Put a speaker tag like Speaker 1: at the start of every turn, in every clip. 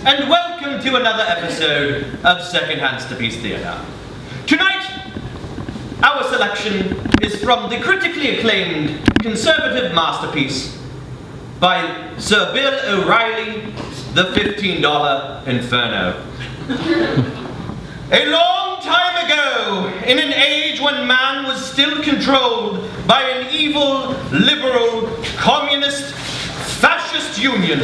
Speaker 1: and welcome to another episode of Secondhandsterpiece Theatre. Tonight, our selection is from the critically acclaimed conservative masterpiece by Sir Bill O'Reilly, The $15 Inferno. A long time ago, in an age when man was still controlled by an evil, liberal, communist, fascist union,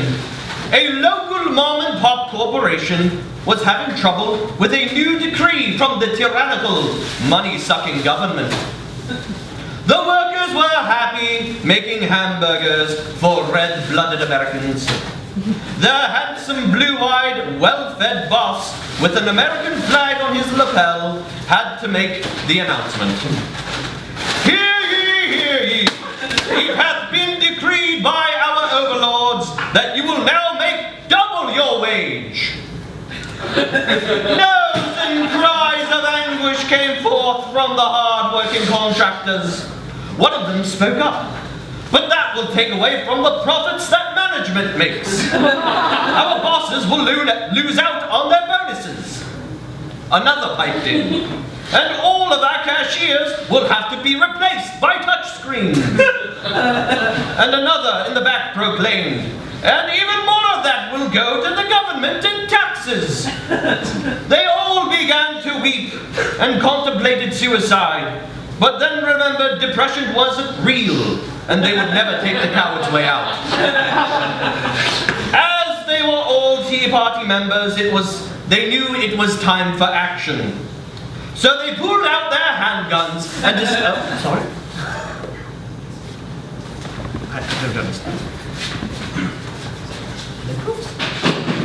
Speaker 1: a local mom-and-pop corporation was having trouble with a new decree from the tyrannical, money-sucking government. The workers were happy making hamburgers for red-blooded Americans. Their handsome, blue-eyed, well-fed boss with an American flag on his lapel had to make the announcement. Hear ye, hear ye! It hath been decreed by our overlords that you will now make double your wage. Noes and cries of anguish came forth from the hard-working contractors. One of them spoke up. But that will take away from the profits that management makes. Our bosses will lose out on their bonuses. Another piped in. And all of our cashiers will have to be replaced by touchscreens. And another in the back proclaimed, and even more of that will go to the government in taxes. They all began to weep and contemplated suicide, but then remembered depression wasn't real, and they would never take the coward's way out. As they were all Tea Party members, they knew it was time for action. So they pulled out their handguns and sorry? I don't understand.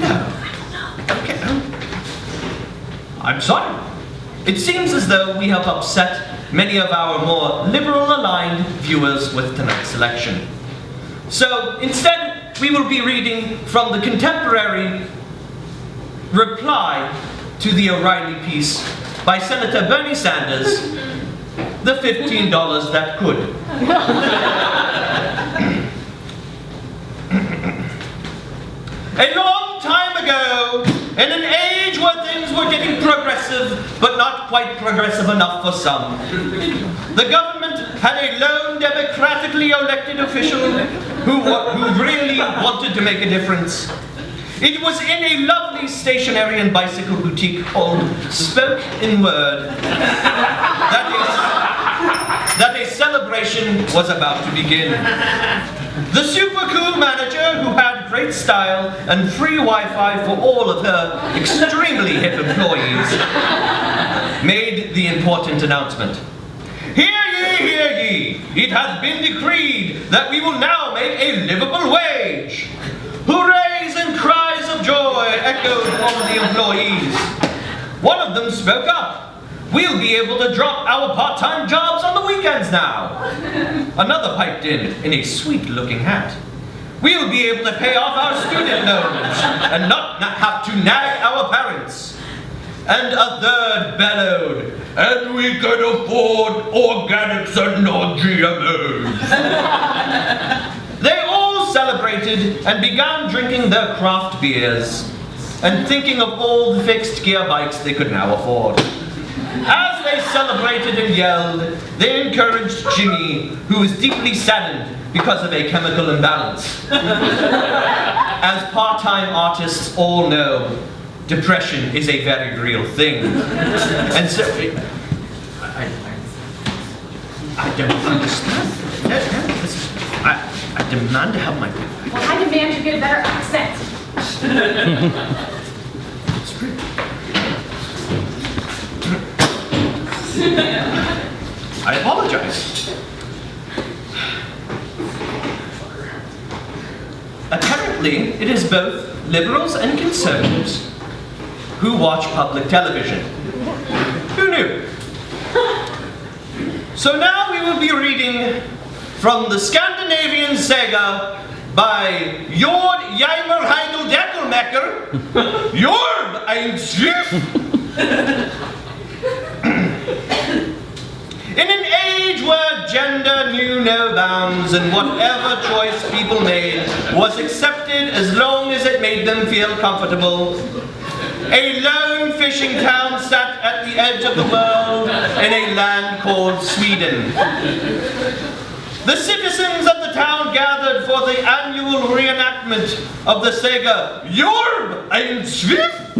Speaker 1: No. Okay. I'm sorry. It seems as though we have upset many of our more liberal-aligned viewers with tonight's selection. So, instead, we will be reading from the contemporary reply to the O'Reilly piece by Senator Bernie Sanders, The $15 That Could. A long time ago, in an age where things were getting progressive, but not quite progressive enough for some, the government had a lone, democratically elected official who really wanted to make a difference. It was in a lovely stationery and bicycle boutique called Spoke in Word that a celebration was about to begin. The super cool manager, who had great style and free Wi-Fi for all of her extremely hip employees, made the important announcement. Hear ye, hear ye! It hath been decreed that we will now make a livable wage. Hoorays and cries of joy echoed from the employees. One of them spoke up. We'll be able to drop our part-time jobs on the weekends now. Another piped in a sweet-looking hat. We'll be able to pay off our student loans and not have to nag our parents. And a third bellowed, and we can afford organics and non-GMOs. They all celebrated and began drinking their craft beers and thinking of all the fixed gear bikes they could now afford. As they celebrated and yelled, they encouraged Jimmy, who was deeply saddened because of a chemical imbalance. As part-time artists all know, depression is a very real thing. And so, I don't understand. I demand to have my...
Speaker 2: Well, I demand you get a better accent.
Speaker 1: It's true. I apologize. Apparently, it is both liberals and conservatives who watch public television. Who knew? So now we will be reading from the Scandinavian saga by Jord Jeimer Heidel Deckelmecker, Jord ein Schiff. In an age where gender knew no bounds, and whatever choice people made was accepted as long as it made them feel comfortable. A lone fishing town sat at the edge of the world in a land called Sweden. The citizens of the town gathered for the annual reenactment of the saga Jorb ein Swift,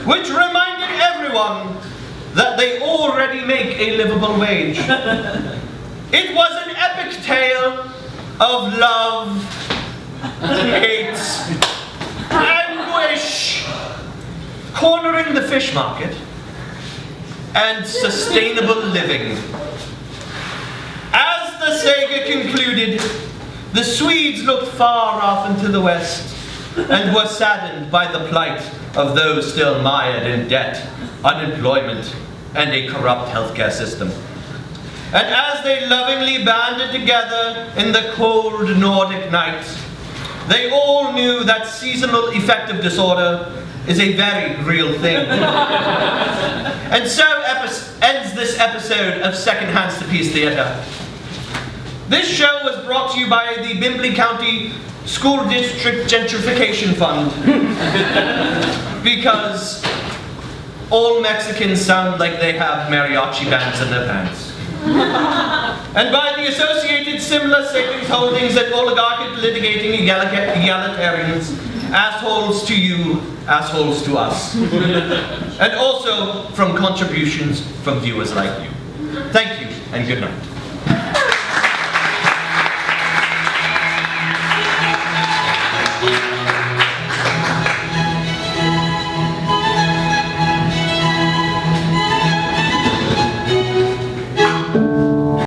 Speaker 1: which reminded everyone that they already make a livable wage. It was an epic tale of love, hate, anguish, cornering the fish market, and sustainable living. As the saga concluded, the Swedes looked far off into the west and were saddened by the plight of those still mired in debt, unemployment, and a corrupt healthcare system. And as they lovingly banded together in the cold Nordic night, they all knew that seasonal affective disorder is a very real thing. And so ends this episode of Secondhandsterpiece Theatre. This show was brought to you by the Bimbley County School District Gentrification Fund. Because all Mexicans sound like they have mariachi bands in their pants. And by the associated similar savings holdings and oligarchic litigating egalitarians, assholes to you, assholes to us. And also from contributions from viewers like you. Thank you, and good night.